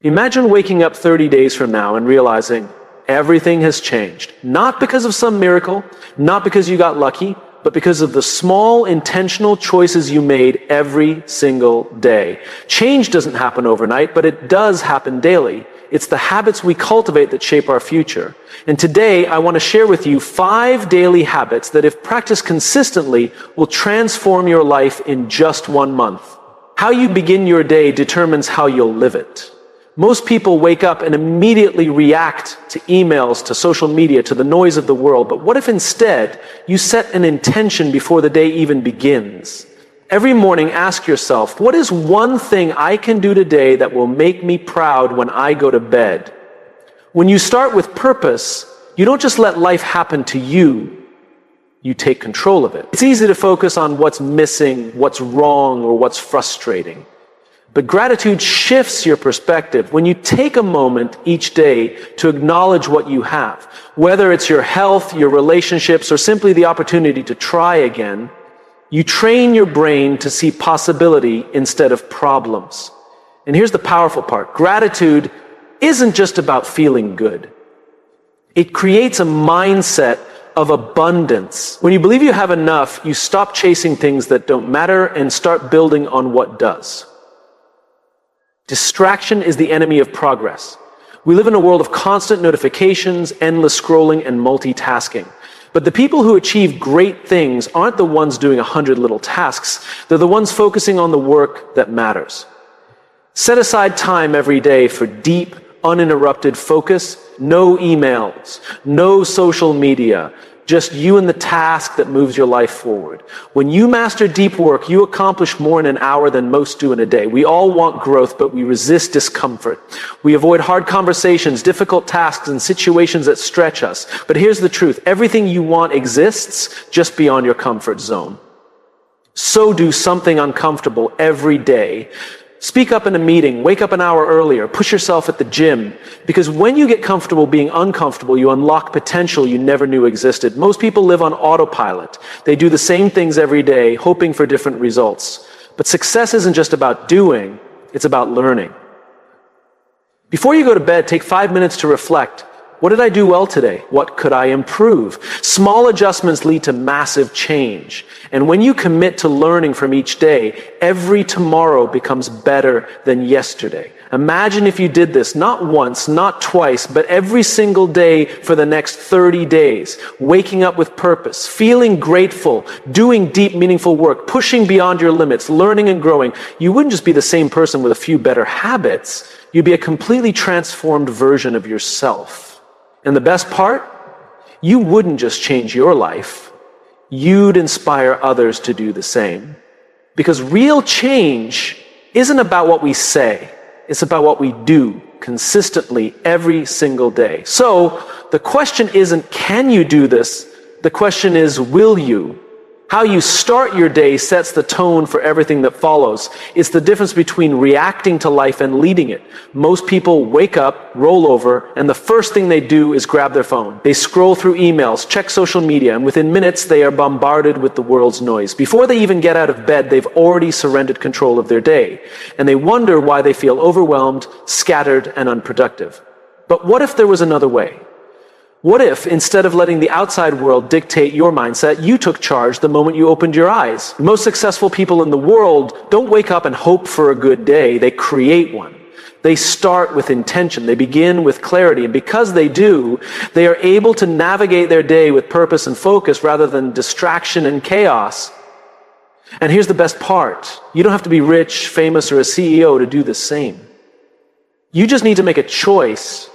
Imagine waking up 30 days from now and realizing everything has changed. Not because of some miracle, not because you got lucky, but because of the small intentional choices you made every single day. Change doesn't happen overnight, but it does happen daily. It's the habits we cultivate that shape our future. And today, I want to share with you 5 daily habits that, if practiced consistently, will transform your life in just 1 month. How you begin your day determines how you'll live it. Most people wake up and immediately react to emails, to social media, to the noise of the world. But what if instead you set an intention before the day even begins? Every morning, ask yourself, what is one thing I can do today that will make me proud when I go to bed? When you start with purpose, you don't just let life happen to you, you take control of it. It's easy to focus on what's missing, what's wrong, or what's frustrating. But gratitude shifts your perspective when you take a moment each day to acknowledge what you have. Whether it's your health, your relationships, or simply the opportunity to try again, you train your brain to see possibility instead of problems. And here's the powerful part. Gratitude isn't just about feeling good. It creates a mindset of abundance. When you believe you have enough, you stop chasing things that don't matter and start building on what does. Distraction is the enemy of progress. We live in a world of constant notifications, endless scrolling, and multitasking. But the people who achieve great things aren't the ones doing 100 little tasks. They're the ones focusing on the work that matters. Set aside time every day for deep, uninterrupted focus. No emails, no social media, just you and the task that moves your life forward. When you master deep work, you accomplish more in an hour than most do in a day. We all want growth, but we resist discomfort. We avoid hard conversations, difficult tasks, and situations that stretch us. But here's the truth. Everything you want exists just beyond your comfort zone. So do something uncomfortable every day. Speak up in a meeting, wake up an hour earlier, push yourself at the gym. Because when you get comfortable being uncomfortable, you unlock potential you never knew existed. Most people live on autopilot. They do the same things every day, hoping for different results. But success isn't just about doing, it's about learning. Before you go to bed, take 5 minutes to reflect. What did I do well today? What could I improve? Small adjustments lead to massive change. And when you commit to learning from each day, every tomorrow becomes better than yesterday. Imagine if you did this not once, not twice, but every single day for the next 30 days. Waking up with purpose, feeling grateful, doing deep, meaningful work, pushing beyond your limits, learning and growing. You wouldn't just be the same person with a few better habits. You'd be a completely transformed version of yourself. And the best part, you wouldn't just change your life, you'd inspire others to do the same. Because real change isn't about what we say, it's about what we do consistently every single day. So the question isn't, can you do this? The question is, will you? How you start your day sets the tone for everything that follows. It's the difference between reacting to life and leading it. Most people wake up, roll over, and the first thing they do is grab their phone. They scroll through emails, check social media, and within minutes they are bombarded with the world's noise. Before they even get out of bed, they've already surrendered control of their day. And they wonder why they feel overwhelmed, scattered, and unproductive. But what if there was another way? What if, instead of letting the outside world dictate your mindset, you took charge the moment you opened your eyes? Most successful people in the world don't wake up and hope for a good day. They create one. They start with intention. They begin with clarity. And because they do, they are able to navigate their day with purpose and focus rather than distraction and chaos. And here's the best part. You don't have to be rich, famous, or a CEO to do the same. You just need to make a choice.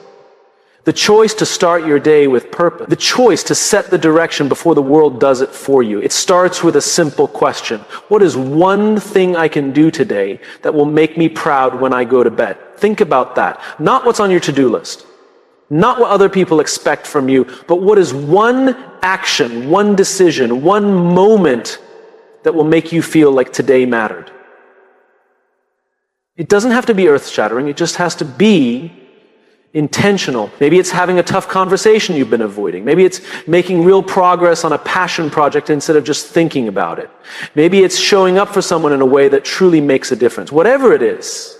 The choice to start your day with purpose. The choice to set the direction before the world does it for you. It starts with a simple question. What is one thing I can do today that will make me proud when I go to bed? Think about that. Not what's on your to-do list. Not what other people expect from you, but what is one action, one decision, one moment that will make you feel like today mattered? It doesn't have to be earth-shattering. It just has to be intentional. Maybe it's having a tough conversation you've been avoiding. Maybe it's making real progress on a passion project instead of just thinking about it. Maybe it's showing up for someone in a way that truly makes a difference. Whatever it is,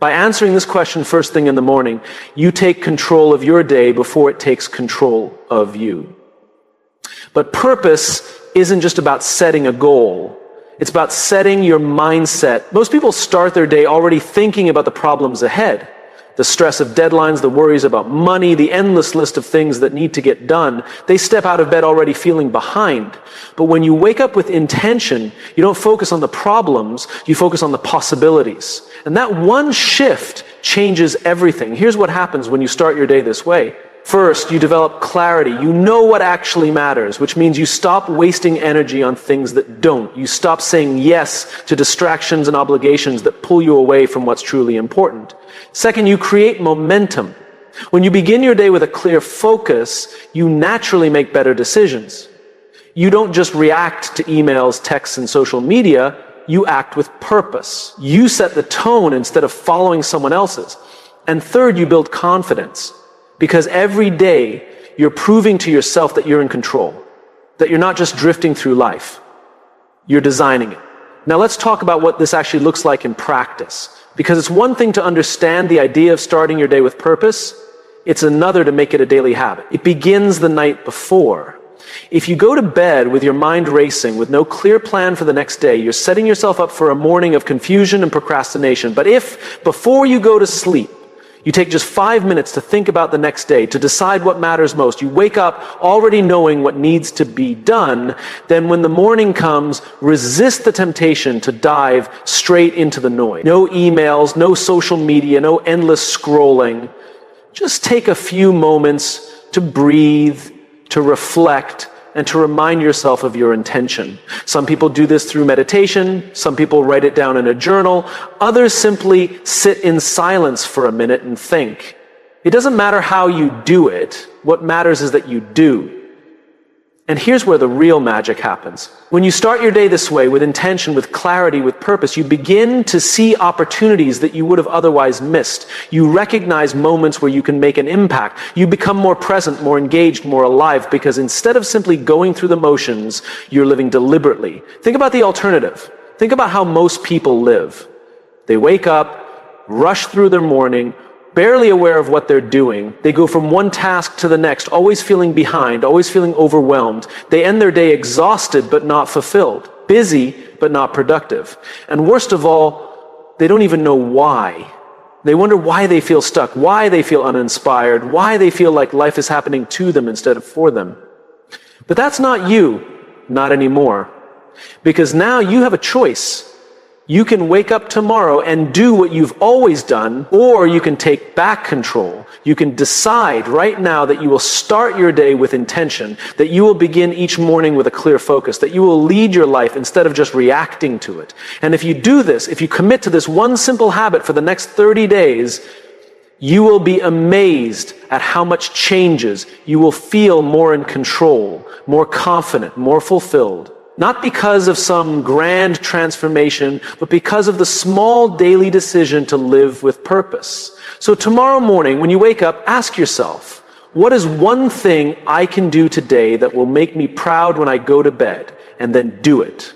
By answering this question first thing in the morning, you take control of your day before it takes control of you. But purpose isn't just about setting a goal. It's about setting your mindset. Most people start their day already thinking about the problems ahead. The stress of deadlines, the worries about money, the endless list of things that need to get done. They step out of bed already feeling behind. But when you wake up with intention, you don't focus on the problems, you focus on the possibilities. And that one shift changes everything. Here's what happens when you start your day this way. First, you develop clarity. You know what actually matters, which means you stop wasting energy on things that don't. You stop saying yes to distractions and obligations that pull you away from what's truly important. Second, you create momentum. When you begin your day with a clear focus, you naturally make better decisions. You don't just react to emails, texts, and social media. You act with purpose. You set the tone instead of following someone else's. And third, you build confidence. Because every day, you're proving to yourself that you're in control, that you're not just drifting through life. You're designing it. Now let's talk about what this actually looks like in practice. Because it's one thing to understand the idea of starting your day with purpose. It's another to make it a daily habit. It begins the night before. If you go to bed with your mind racing, with no clear plan for the next day, you're setting yourself up for a morning of confusion and procrastination. But if, before you go to sleep, you take just 5 minutes to think about the next day, to decide what matters most. You wake up already knowing what needs to be done. Then when the morning comes, resist the temptation to dive straight into the noise. No emails, no social media, no endless scrolling. Just take a few moments to breathe, to reflect, and to remind yourself of your intention. Some people do this through meditation. Some people write it down in a journal. Others simply sit in silence for a minute and think. It doesn't matter how you do it. What matters is that you do. And here's where the real magic happens. When you start your day this way, with intention, with clarity, with purpose, you begin to see opportunities that you would have otherwise missed. You recognize moments where you can make an impact. You become more present, more engaged, more alive, because instead of simply going through the motions, you're living deliberately. Think about the alternative. Think about how most people live. They wake up, rush through their morning, barely aware of what they're doing. They go from one task to the next, always feeling behind, always feeling overwhelmed. They end their day exhausted but not fulfilled, busy but not productive. And worst of all, they don't even know why. They wonder why they feel stuck, why they feel uninspired, why they feel like life is happening to them instead of for them. But that's not you, not anymore. Because now you have a choice. You can wake up tomorrow and do what you've always done, or you can take back control. You can decide right now that you will start your day with intention, that you will begin each morning with a clear focus, that you will lead your life instead of just reacting to it. And if you do this, if you commit to this one simple habit for the next 30 days, you will be amazed at how much changes. You will feel more in control, more confident, more fulfilled. Not because of some grand transformation, but because of the small daily decision to live with purpose. So tomorrow morning, when you wake up, ask yourself, what is one thing I can do today that will make me proud when I go to bed? And then do it.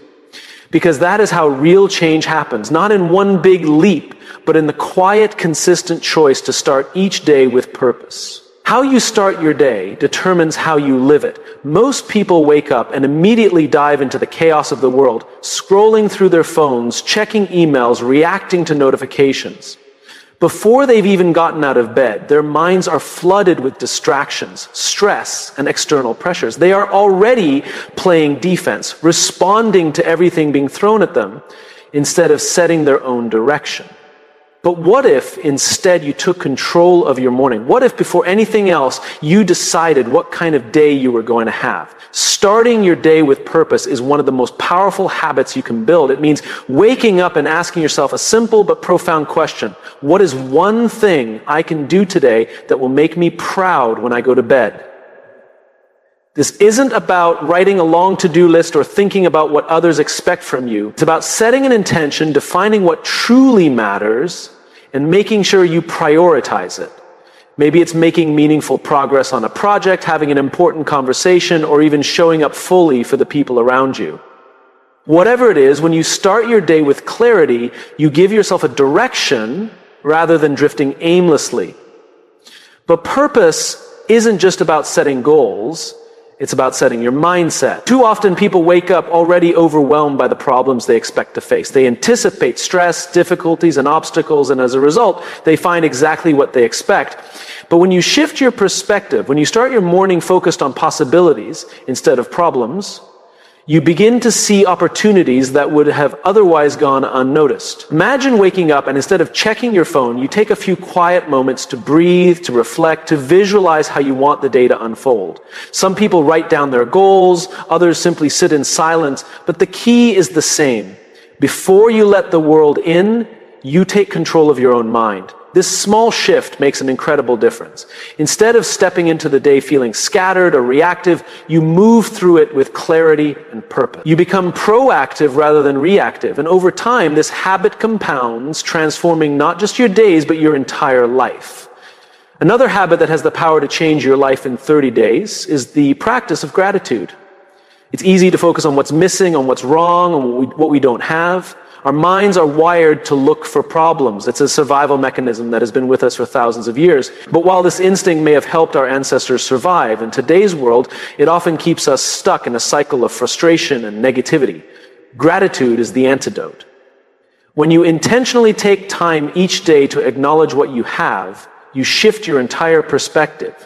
Because that is how real change happens. Not in one big leap, but in the quiet, consistent choice to start each day with purpose. How you start your day determines how you live it. Most people wake up and immediately dive into the chaos of the world, scrolling through their phones, checking emails, reacting to notifications. Before they've even gotten out of bed, their minds are flooded with distractions, stress, and external pressures. They are already playing defense, responding to everything being thrown at them, instead of setting their own direction. But what if instead you took control of your morning? What if before anything else you decided what kind of day you were going to have? Starting your day with purpose is one of the most powerful habits you can build. It means waking up and asking yourself a simple but profound question. What is one thing I can do today that will make me proud when I go to bed? This isn't about writing a long to-do list or thinking about what others expect from you. It's about setting an intention, defining what truly matters, and making sure you prioritize it. Maybe it's making meaningful progress on a project, having an important conversation, or even showing up fully for the people around you. Whatever it is, when you start your day with clarity, you give yourself a direction rather than drifting aimlessly. But purpose isn't just about setting goals. It's about setting your mindset. Too often people wake up already overwhelmed by the problems they expect to face. They anticipate stress, difficulties, and obstacles, and as a result, they find exactly what they expect. But when you shift your perspective, when you start your morning focused on possibilities instead of problems, you begin to see opportunities that would have otherwise gone unnoticed. Imagine waking up and instead of checking your phone, you take a few quiet moments to breathe, to reflect, to visualize how you want the day to unfold. Some people write down their goals, others simply sit in silence, but the key is the same. Before you let the world in, you take control of your own mind. This small shift makes an incredible difference. Instead of stepping into the day feeling scattered or reactive, you move through it with clarity and purpose. You become proactive rather than reactive, and over time, this habit compounds, transforming not just your days, but your entire life. Another habit that has the power to change your life in 30 days is the practice of gratitude. It's easy to focus on what's missing, on what's wrong, on what we don't have. Our minds are wired to look for problems. It's a survival mechanism that has been with us for thousands of years. But while this instinct may have helped our ancestors survive, in today's world, it often keeps us stuck in a cycle of frustration and negativity. Gratitude is the antidote. When you intentionally take time each day to acknowledge what you have, you shift your entire perspective.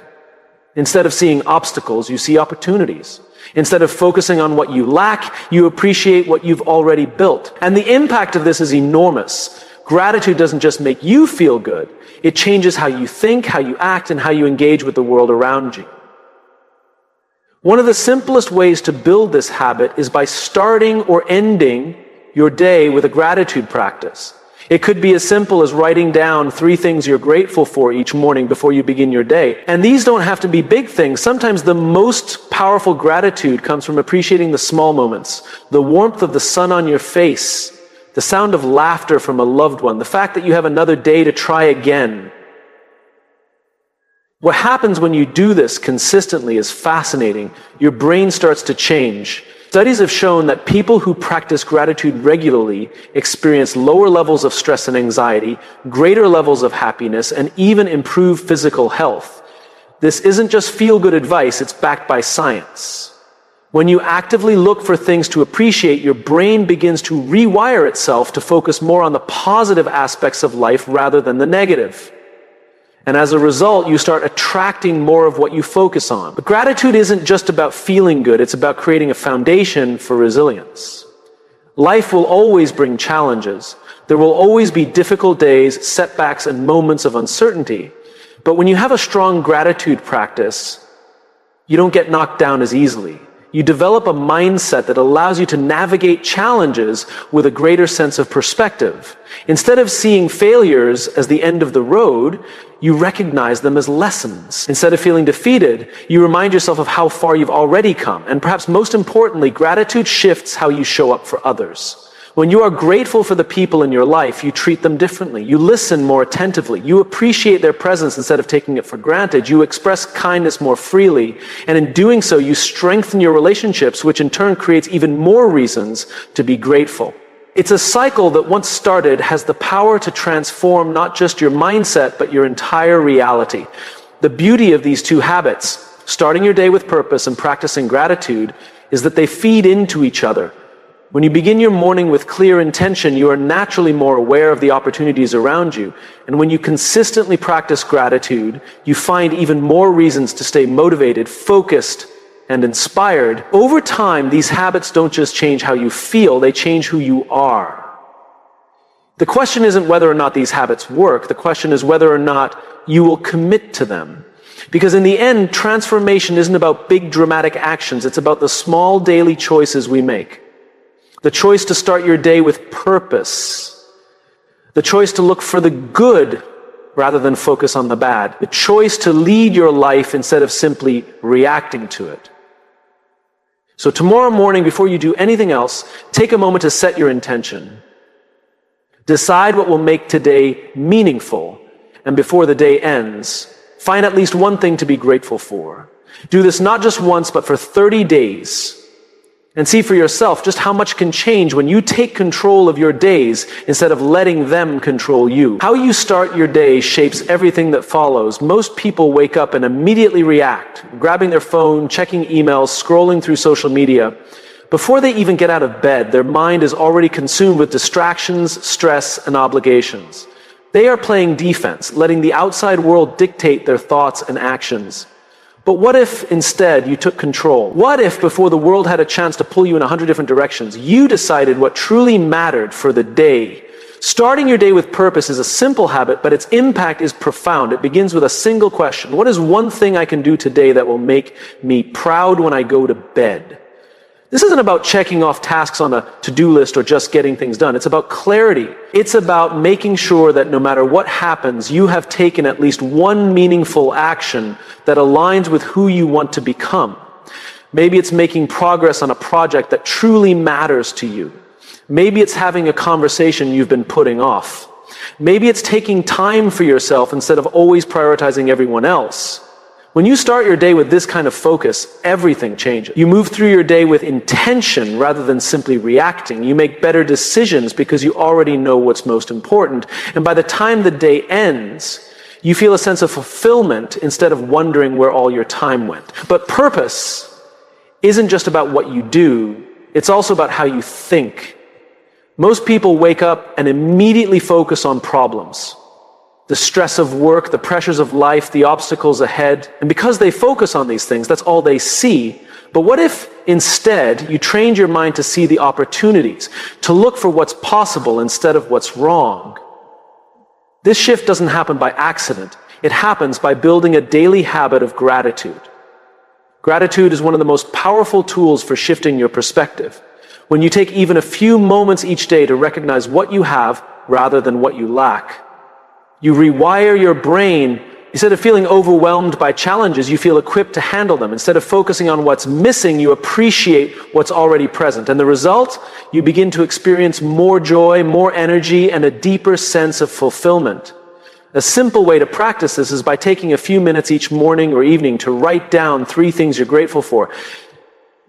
Instead of seeing obstacles, you see opportunities. Instead of focusing on what you lack, you appreciate what you've already built. And the impact of this is enormous. Gratitude doesn't just make you feel good. It changes how you think, how you act, and how you engage with the world around you. One of the simplest ways to build this habit is by starting or ending your day with a gratitude practice. It could be as simple as writing down 3 things you're grateful for each morning before you begin your day. And these don't have to be big things. Sometimes the most powerful gratitude comes from appreciating the small moments, the warmth of the sun on your face, the sound of laughter from a loved one, the fact that you have another day to try again. What happens when you do this consistently is fascinating. Your brain starts to change. Studies have shown that people who practice gratitude regularly experience lower levels of stress and anxiety, greater levels of happiness, and even improved physical health. This isn't just feel-good advice, it's backed by science. When you actively look for things to appreciate, your brain begins to rewire itself to focus more on the positive aspects of life rather than the negative. And as a result, you start attracting more of what you focus on. But gratitude isn't just about feeling good, it's about creating a foundation for resilience. Life will always bring challenges. There will always be difficult days, setbacks, and moments of uncertainty. But when you have a strong gratitude practice, you don't get knocked down as easily. You develop a mindset that allows you to navigate challenges with a greater sense of perspective. Instead of seeing failures as the end of the road, you recognize them as lessons. Instead of feeling defeated, you remind yourself of how far you've already come. And perhaps most importantly, gratitude shifts how you show up for others. When you are grateful for the people in your life, you treat them differently. You listen more attentively. You appreciate their presence instead of taking it for granted. You express kindness more freely. And in doing so, you strengthen your relationships, which in turn creates even more reasons to be grateful. It's a cycle that once started has the power to transform not just your mindset, but your entire reality. The beauty of these two habits, starting your day with purpose and practicing gratitude, is that they feed into each other. When you begin your morning with clear intention, you are naturally more aware of the opportunities around you. And when you consistently practice gratitude, you find even more reasons to stay motivated, focused, and inspired. Over time, these habits don't just change how you feel, they change who you are. The question isn't whether or not these habits work. The question is whether or not you will commit to them. Because in the end, transformation isn't about big dramatic actions. It's about the small daily choices we make. The choice to start your day with purpose. The choice to look for the good rather than focus on the bad. The choice to lead your life instead of simply reacting to it. So tomorrow morning, before you do anything else, take a moment to set your intention. Decide what will make today meaningful. And before the day ends, find at least one thing to be grateful for. Do this not just once, but for 30 days. And see for yourself just how much can change when you take control of your days instead of letting them control you. How you start your day shapes everything that follows. Most people wake up and immediately react, grabbing their phone, checking emails, scrolling through social media. Before they even get out of bed, their mind is already consumed with distractions, stress, and obligations. They are playing defense, letting the outside world dictate their thoughts and actions. But what if instead you took control? What if before the world had a chance to pull you in 100 different directions, you decided what truly mattered for the day? Starting your day with purpose is a simple habit, but its impact is profound. It begins with a single question. What is one thing I can do today that will make me proud when I go to bed? This isn't about checking off tasks on a to-do list or just getting things done. It's about clarity. It's about making sure that no matter what happens, you have taken at least one meaningful action that aligns with who you want to become. Maybe it's making progress on a project that truly matters to you. Maybe it's having a conversation you've been putting off. Maybe it's taking time for yourself instead of always prioritizing everyone else. When you start your day with this kind of focus, everything changes. You move through your day with intention rather than simply reacting. You make better decisions because you already know what's most important. And by the time the day ends, you feel a sense of fulfillment instead of wondering where all your time went. But purpose isn't just about what you do, it's also about how you think. Most people wake up and immediately focus on problems. The stress of work, the pressures of life, the obstacles ahead. And because they focus on these things, that's all they see. But what if instead you trained your mind to see the opportunities, to look for what's possible instead of what's wrong? This shift doesn't happen by accident. It happens by building a daily habit of gratitude. Gratitude is one of the most powerful tools for shifting your perspective. When you take even a few moments each day to recognize what you have rather than what you lack. You rewire your brain. Instead of feeling overwhelmed by challenges, you feel equipped to handle them. Instead of focusing on what's missing, you appreciate what's already present. And the result, you begin to experience more joy, more energy, and a deeper sense of fulfillment. A simple way to practice this is by taking a few minutes each morning or evening to write down 3 things you're grateful for.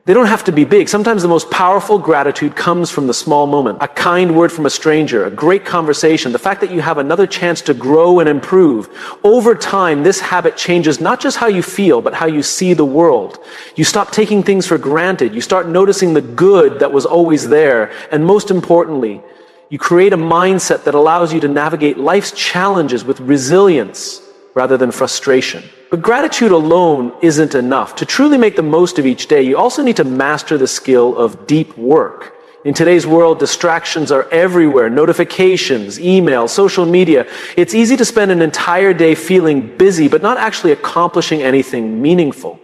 They don't have to be big. Sometimes the most powerful gratitude comes from the small moment. A kind word from a stranger, a great conversation, the fact that you have another chance to grow and improve. Over time, this habit changes not just how you feel, but how you see the world. You stop taking things for granted. You start noticing the good that was always there. And most importantly, you create a mindset that allows you to navigate life's challenges with resilience rather than frustration. But gratitude alone isn't enough. To truly make the most of each day, you also need to master the skill of deep work. In today's world, distractions are everywhere. Notifications, email, social media. It's easy to spend an entire day feeling busy, but not actually accomplishing anything meaningful.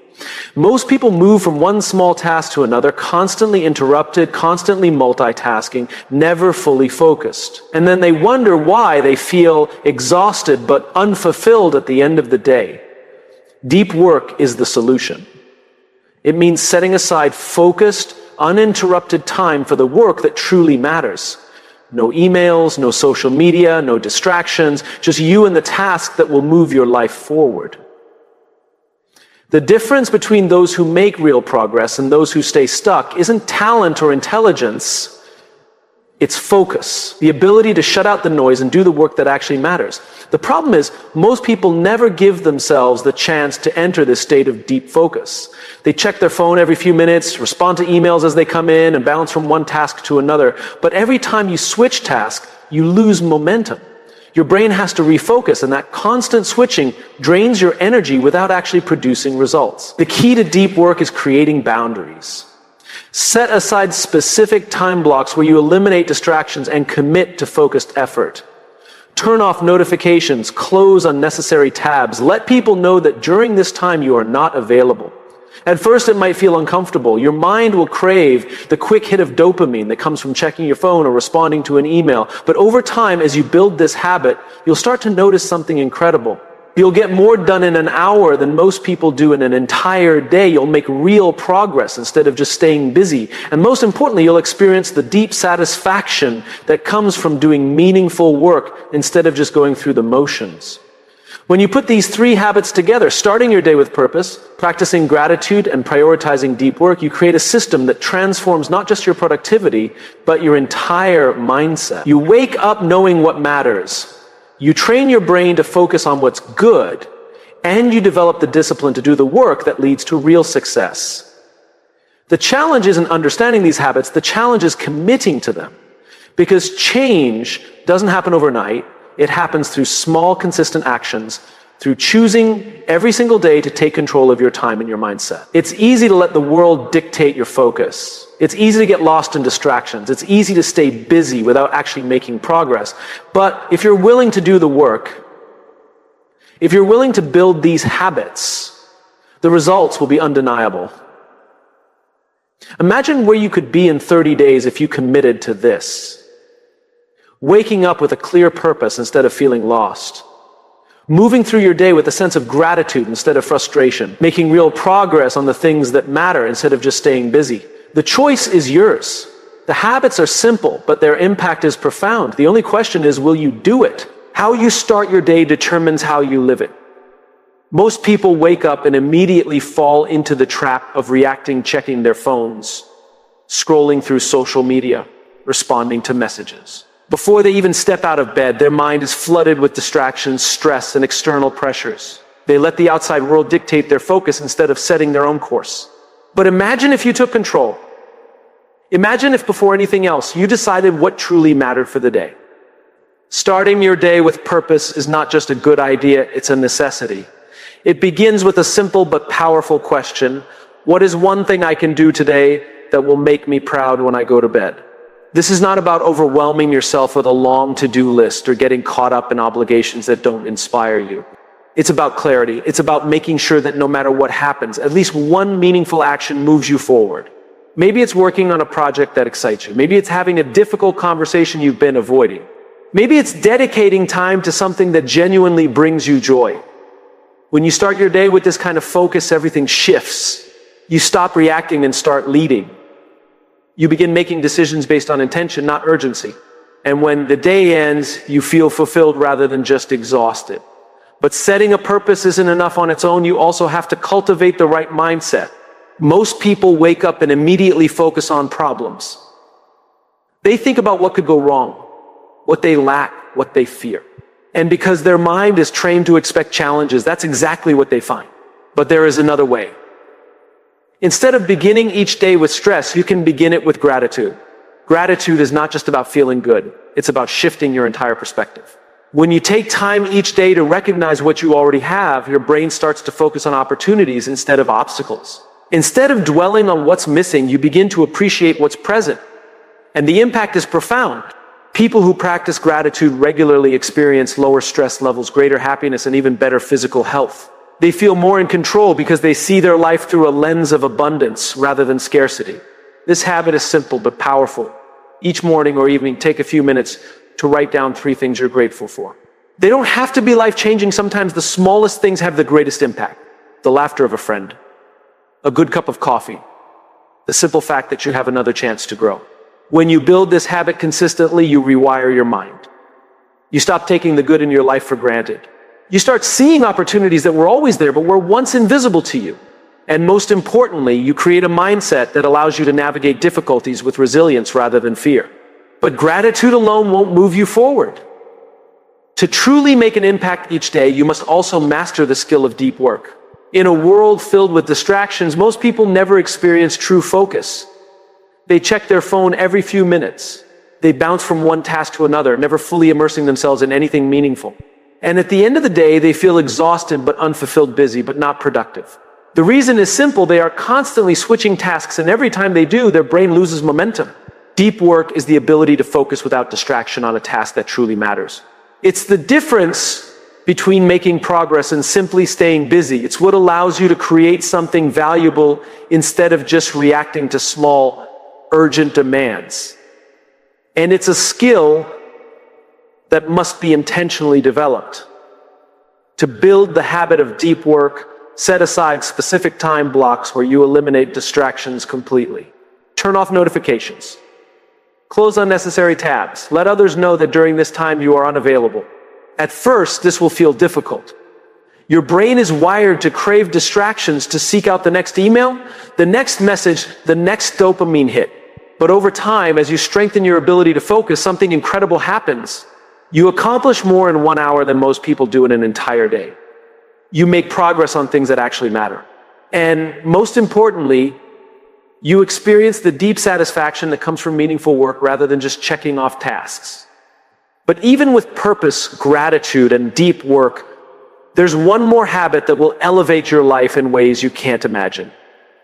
Most people move from one small task to another, constantly interrupted, constantly multitasking, never fully focused. And then they wonder why they feel exhausted but unfulfilled at the end of the day. Deep work is the solution. It means setting aside focused, uninterrupted time for the work that truly matters. No emails, no social media, no distractions, just you and the task that will move your life forward. The difference between those who make real progress and those who stay stuck isn't talent or intelligence. It's focus, the ability to shut out the noise and do the work that actually matters. The problem is, most people never give themselves the chance to enter this state of deep focus. They check their phone every few minutes, respond to emails as they come in, and bounce from one task to another. But every time you switch task, you lose momentum. Your brain has to refocus, and that constant switching drains your energy without actually producing results. The key to deep work is creating boundaries. Set aside specific time blocks where you eliminate distractions and commit to focused effort. Turn off notifications, close unnecessary tabs. Let people know that during this time you are not available. At first it might feel uncomfortable. Your mind will crave the quick hit of dopamine that comes from checking your phone or responding to an email. But over time, as you build this habit, you'll start to notice something incredible. You'll get more done in an hour than most people do in an entire day. You'll make real progress instead of just staying busy. And most importantly, you'll experience the deep satisfaction that comes from doing meaningful work instead of just going through the motions. When you put these three habits together, starting your day with purpose, practicing gratitude, and prioritizing deep work, you create a system that transforms not just your productivity, but your entire mindset. You wake up knowing what matters. You train your brain to focus on what's good, and you develop the discipline to do the work that leads to real success. The challenge isn't understanding these habits, the challenge is committing to them. Because change doesn't happen overnight. It happens through small, consistent actions, through choosing every single day to take control of your time and your mindset. It's easy to let the world dictate your focus. It's easy to get lost in distractions. It's easy to stay busy without actually making progress. But if you're willing to do the work, if you're willing to build these habits, the results will be undeniable. Imagine where you could be in 30 days if you committed to this. Waking up with a clear purpose instead of feeling lost. Moving through your day with a sense of gratitude instead of frustration. Making real progress on the things that matter instead of just staying busy. The choice is yours. The habits are simple, but their impact is profound. The only question is, will you do it? How you start your day determines how you live it. Most people wake up and immediately fall into the trap of reacting, checking their phones, scrolling through social media, responding to messages. Before they even step out of bed, their mind is flooded with distractions, stress, and external pressures. They let the outside world dictate their focus instead of setting their own course. But imagine if you took control. Imagine if before anything else, you decided what truly mattered for the day. Starting your day with purpose is not just a good idea, it's a necessity. It begins with a simple but powerful question. What is one thing I can do today that will make me proud when I go to bed? This is not about overwhelming yourself with a long to-do list or getting caught up in obligations that don't inspire you. It's about clarity. It's about making sure that no matter what happens, at least one meaningful action moves you forward. Maybe it's working on a project that excites you. Maybe it's having a difficult conversation you've been avoiding. Maybe it's dedicating time to something that genuinely brings you joy. When you start your day with this kind of focus, everything shifts. You stop reacting and start leading. You begin making decisions based on intention, not urgency. And when the day ends, you feel fulfilled rather than just exhausted. But setting a purpose isn't enough on its own. You also have to cultivate the right mindset. Most people wake up and immediately focus on problems. They think about what could go wrong, what they lack, what they fear. And because their mind is trained to expect challenges, that's exactly what they find. But there is another way. Instead of beginning each day with stress, you can begin it with gratitude. Gratitude is not just about feeling good. It's about shifting your entire perspective. When you take time each day to recognize what you already have, your brain starts to focus on opportunities instead of obstacles. Instead of dwelling on what's missing, you begin to appreciate what's present. And the impact is profound. People who practice gratitude regularly experience lower stress levels, greater happiness, and even better physical health. They feel more in control because they see their life through a lens of abundance rather than scarcity. This habit is simple but powerful. Each morning or evening, take a few minutes to write down 3 things you're grateful for. They don't have to be life-changing. Sometimes the smallest things have the greatest impact. The laughter of a friend, a good cup of coffee, the simple fact that you have another chance to grow. When you build this habit consistently, you rewire your mind. You stop taking the good in your life for granted. You start seeing opportunities that were always there, but were once invisible to you. And most importantly, you create a mindset that allows you to navigate difficulties with resilience rather than fear. But gratitude alone won't move you forward. To truly make an impact each day, you must also master the skill of deep work. In a world filled with distractions, most people never experience true focus. They check their phone every few minutes. They bounce from one task to another, never fully immersing themselves in anything meaningful. And at the end of the day, they feel exhausted but unfulfilled, busy but not productive. The reason is simple. They are constantly switching tasks, and every time they do, their brain loses momentum. Deep work is the ability to focus without distraction on a task that truly matters. It's the difference between making progress and simply staying busy. It's what allows you to create something valuable instead of just reacting to small, urgent demands. And it's a skill that must be intentionally developed. To build the habit of deep work, set aside specific time blocks where you eliminate distractions completely. Turn off notifications. Close unnecessary tabs. Let others know that during this time you are unavailable. At first, this will feel difficult. Your brain is wired to crave distractions, to seek out the next email, the next message, the next dopamine hit. But over time, as you strengthen your ability to focus, something incredible happens. You accomplish more in 1 hour than most people do in an entire day. You make progress on things that actually matter. And most importantly, you experience the deep satisfaction that comes from meaningful work rather than just checking off tasks. But even with purpose, gratitude, and deep work, there's one more habit that will elevate your life in ways you can't imagine: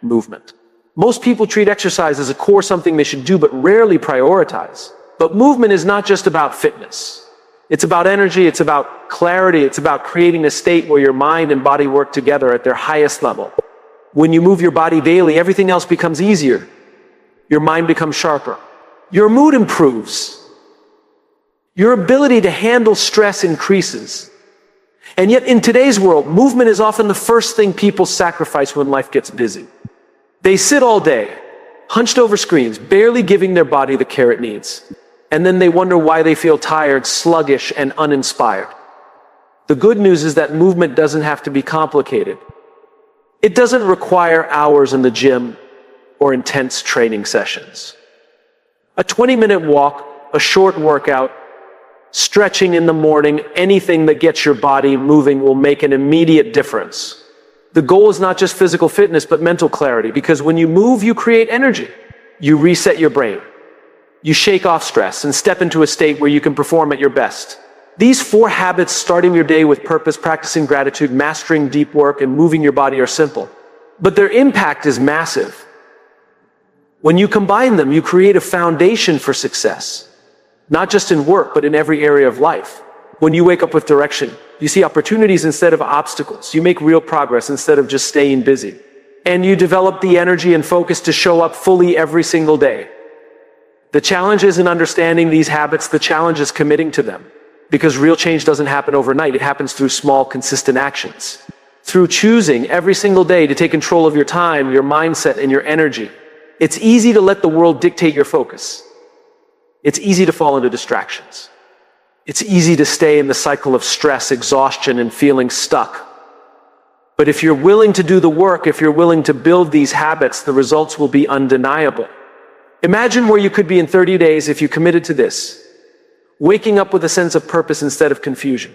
movement. Most people treat exercise as a core something they should do, but rarely prioritize. But movement is not just about fitness. It's about energy, it's about clarity, it's about creating a state where your mind and body work together at their highest level. When you move your body daily, everything else becomes easier. Your mind becomes sharper. Your mood improves. Your ability to handle stress increases. And yet in today's world, movement is often the first thing people sacrifice when life gets busy. They sit all day, hunched over screens, barely giving their body the care it needs. And then they wonder why they feel tired, sluggish, and uninspired. The good news is that movement doesn't have to be complicated. It doesn't require hours in the gym or intense training sessions. A 20-minute walk, a short workout, stretching in the morning, anything that gets your body moving will make an immediate difference. The goal is not just physical fitness, but mental clarity, because when you move, you create energy. You reset your brain. You shake off stress and step into a state where you can perform at your best. These 4 habits, starting your day with purpose, practicing gratitude, mastering deep work, and moving your body, are simple. But their impact is massive. When you combine them, you create a foundation for success. Not just in work, but in every area of life. When you wake up with direction, you see opportunities instead of obstacles. You make real progress instead of just staying busy. And you develop the energy and focus to show up fully every single day. The challenge isn't understanding these habits, the challenge is committing to them. Because real change doesn't happen overnight, it happens through small, consistent actions. Through choosing every single day to take control of your time, your mindset, and your energy. It's easy to let the world dictate your focus. It's easy to fall into distractions. It's easy to stay in the cycle of stress, exhaustion, and feeling stuck. But if you're willing to do the work, if you're willing to build these habits, the results will be undeniable. Imagine where you could be in 30 days if you committed to this. Waking up with a sense of purpose instead of confusion.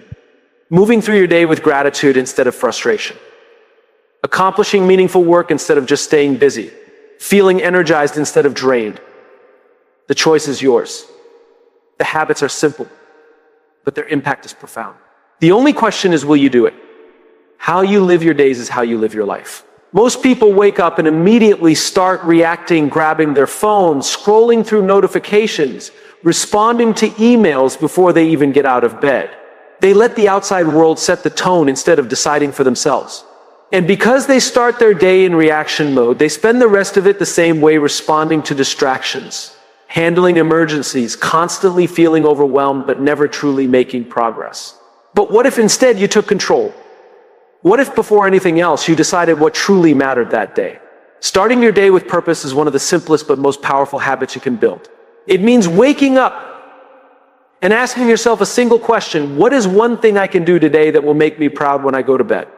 Moving through your day with gratitude instead of frustration. Accomplishing meaningful work instead of just staying busy. Feeling energized instead of drained. The choice is yours. The habits are simple, but their impact is profound. The only question is, will you do it? How you live your days is how you live your life. Most people wake up and immediately start reacting, grabbing their phones, scrolling through notifications, responding to emails before they even get out of bed. They let the outside world set the tone instead of deciding for themselves. And because they start their day in reaction mode, they spend the rest of it the same way, responding to distractions, handling emergencies, constantly feeling overwhelmed, but never truly making progress. But what if instead you took control? What if before anything else you decided what truly mattered that day? Starting your day with purpose is one of the simplest but most powerful habits you can build. It means waking up and asking yourself a single question: what is one thing I can do today that will make me proud when I go to bed?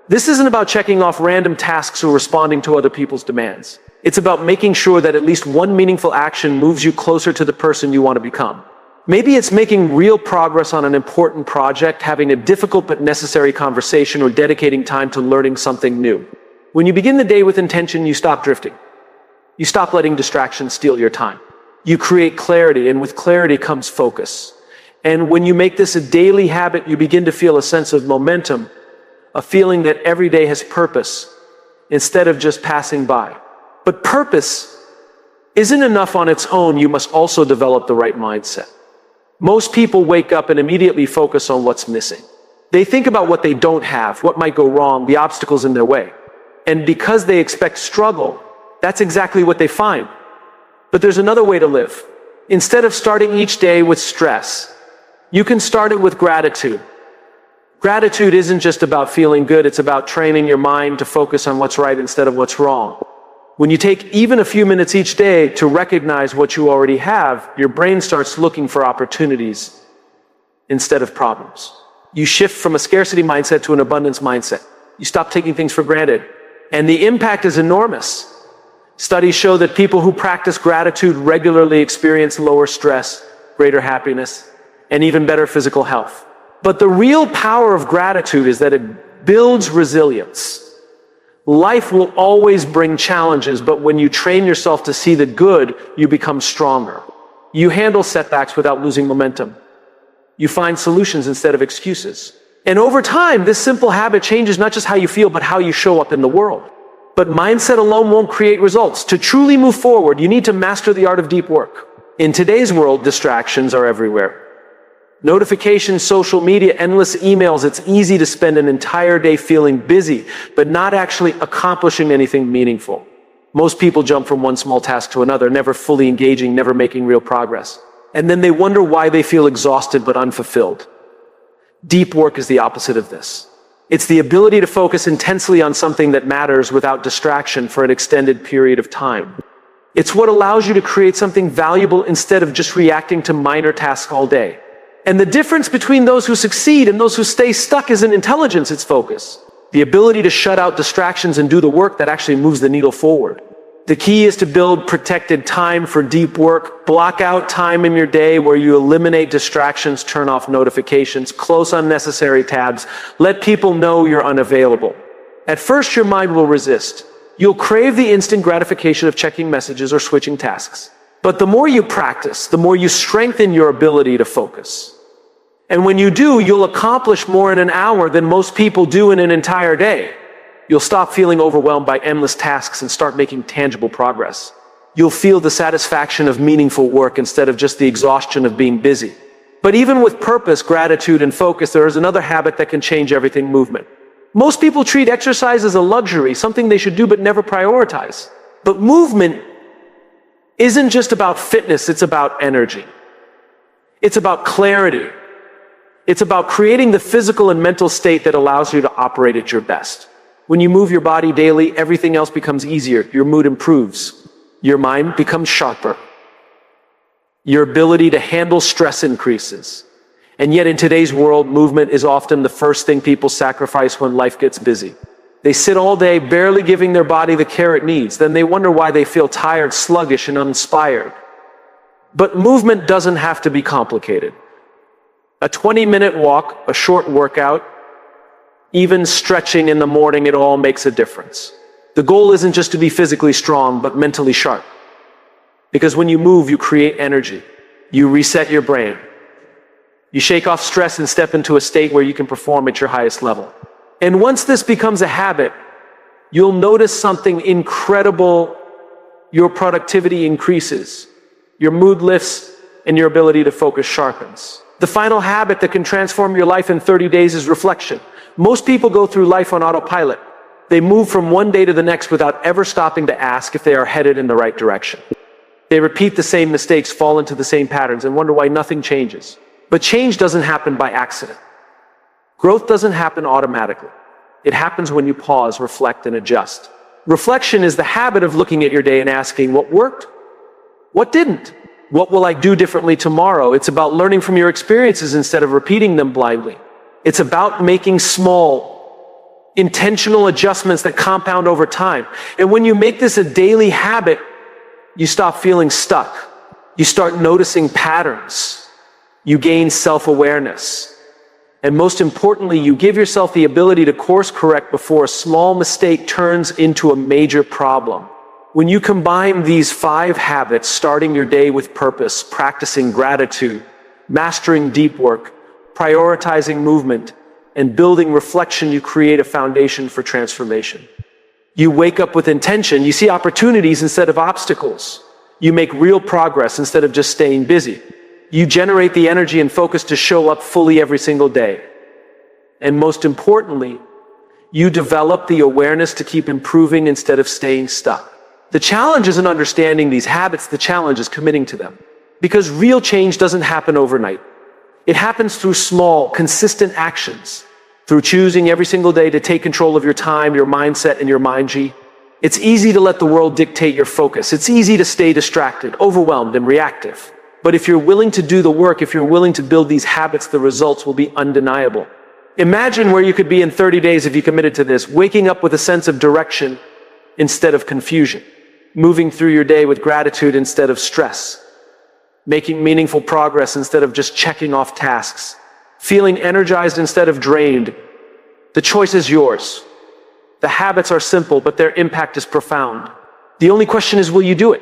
This isn't about checking off random tasks or responding to other people's demands. It's about making sure that at least one meaningful action moves you closer to the person you want to become. Maybe it's making real progress on an important project, having a difficult but necessary conversation, or dedicating time to learning something new. When you begin the day with intention, you stop drifting. You stop letting distractions steal your time. You create clarity, and with clarity comes focus. And when you make this a daily habit, you begin to feel a sense of momentum, a feeling that every day has purpose, instead of just passing by. But purpose isn't enough on its own. You must also develop the right mindset. Most people wake up and immediately focus on what's missing. They think about what they don't have, what might go wrong, the obstacles in their way. And because they expect struggle, that's exactly what they find. But there's another way to live. Instead of starting each day with stress, you can start it with gratitude. Gratitude isn't just about feeling good, it's about training your mind to focus on what's right instead of what's wrong. When you take even a few minutes each day to recognize what you already have, your brain starts looking for opportunities instead of problems. You shift from a scarcity mindset to an abundance mindset. You stop taking things for granted. And the impact is enormous. Studies show that people who practice gratitude regularly experience lower stress, greater happiness, and even better physical health. But the real power of gratitude is that it builds resilience. Life will always bring challenges, but when you train yourself to see the good, you become stronger. You handle setbacks without losing momentum. You find solutions instead of excuses. And over time, this simple habit changes not just how you feel, but how you show up in the world. But mindset alone won't create results. To truly move forward, you need to master the art of deep work. In today's world, distractions are everywhere. Notifications, social media, endless emails. It's easy to spend an entire day feeling busy, but not actually accomplishing anything meaningful. Most people jump from one small task to another, never fully engaging, never making real progress. And then they wonder why they feel exhausted but unfulfilled. Deep work is the opposite of this. It's the ability to focus intensely on something that matters without distraction for an extended period of time. It's what allows you to create something valuable instead of just reacting to minor tasks all day. And the difference between those who succeed and those who stay stuck isn't intelligence, it's focus. The ability to shut out distractions and do the work that actually moves the needle forward. The key is to build protected time for deep work. Block out time in your day where you eliminate distractions, turn off notifications, close unnecessary tabs. Let people know you're unavailable. At first, your mind will resist. You'll crave the instant gratification of checking messages or switching tasks. But the more you practice, the more you strengthen your ability to focus. And when you do, you'll accomplish more in an hour than most people do in an entire day. You'll stop feeling overwhelmed by endless tasks and start making tangible progress. You'll feel the satisfaction of meaningful work instead of just the exhaustion of being busy. But even with purpose, gratitude, and focus, there is another habit that can change everything: movement. Most people treat exercise as a luxury, something they should do but never prioritize. But movement isn't just about fitness, it's about energy. It's about clarity. It's about creating the physical and mental state that allows you to operate at your best. When you move your body daily, everything else becomes easier. Your mood improves. Your mind becomes sharper. Your ability to handle stress increases. And yet in today's world, movement is often the first thing people sacrifice when life gets busy. They sit all day, barely giving their body the care it needs. Then they wonder why they feel tired, sluggish, and uninspired. But movement doesn't have to be complicated. A 20-minute walk, a short workout, even stretching in the morning, it all makes a difference. The goal isn't just to be physically strong, but mentally sharp. Because when you move, you create energy. You reset your brain. You shake off stress and step into a state where you can perform at your highest level. And once this becomes a habit, you'll notice something incredible. Your productivity increases, your mood lifts, and your ability to focus sharpens. The final habit that can transform your life in 30 days is reflection. Most people go through life on autopilot. They move from one day to the next without ever stopping to ask if they are headed in the right direction. They repeat the same mistakes, fall into the same patterns, and wonder why nothing changes. But change doesn't happen by accident. Growth doesn't happen automatically. It happens when you pause, reflect, and adjust. Reflection is the habit of looking at your day and asking, what worked? What didn't? What will I do differently tomorrow? It's about learning from your experiences instead of repeating them blindly. It's about making small, intentional adjustments that compound over time. And when you make this a daily habit, you stop feeling stuck. You start noticing patterns. You gain self-awareness. And most importantly, you give yourself the ability to course correct before a small mistake turns into a major problem. When you combine these 5 habits, starting your day with purpose, practicing gratitude, mastering deep work, prioritizing movement, and building reflection, you create a foundation for transformation. You wake up with intention. You see opportunities instead of obstacles. You make real progress instead of just staying busy. You generate the energy and focus to show up fully every single day. And most importantly, you develop the awareness to keep improving instead of staying stuck. The challenge isn't understanding these habits, the challenge is committing to them. Because real change doesn't happen overnight. It happens through small, consistent actions. Through choosing every single day to take control of your time, your mindset, and your mind-G. It's easy to let the world dictate your focus. It's easy to stay distracted, overwhelmed, and reactive. But if you're willing to do the work, if you're willing to build these habits, the results will be undeniable. Imagine where you could be in 30 days if you committed to this, waking up with a sense of direction instead of confusion, moving through your day with gratitude instead of stress, making meaningful progress instead of just checking off tasks, feeling energized instead of drained. The choice is yours. The habits are simple, but their impact is profound. The only question is, will you do it?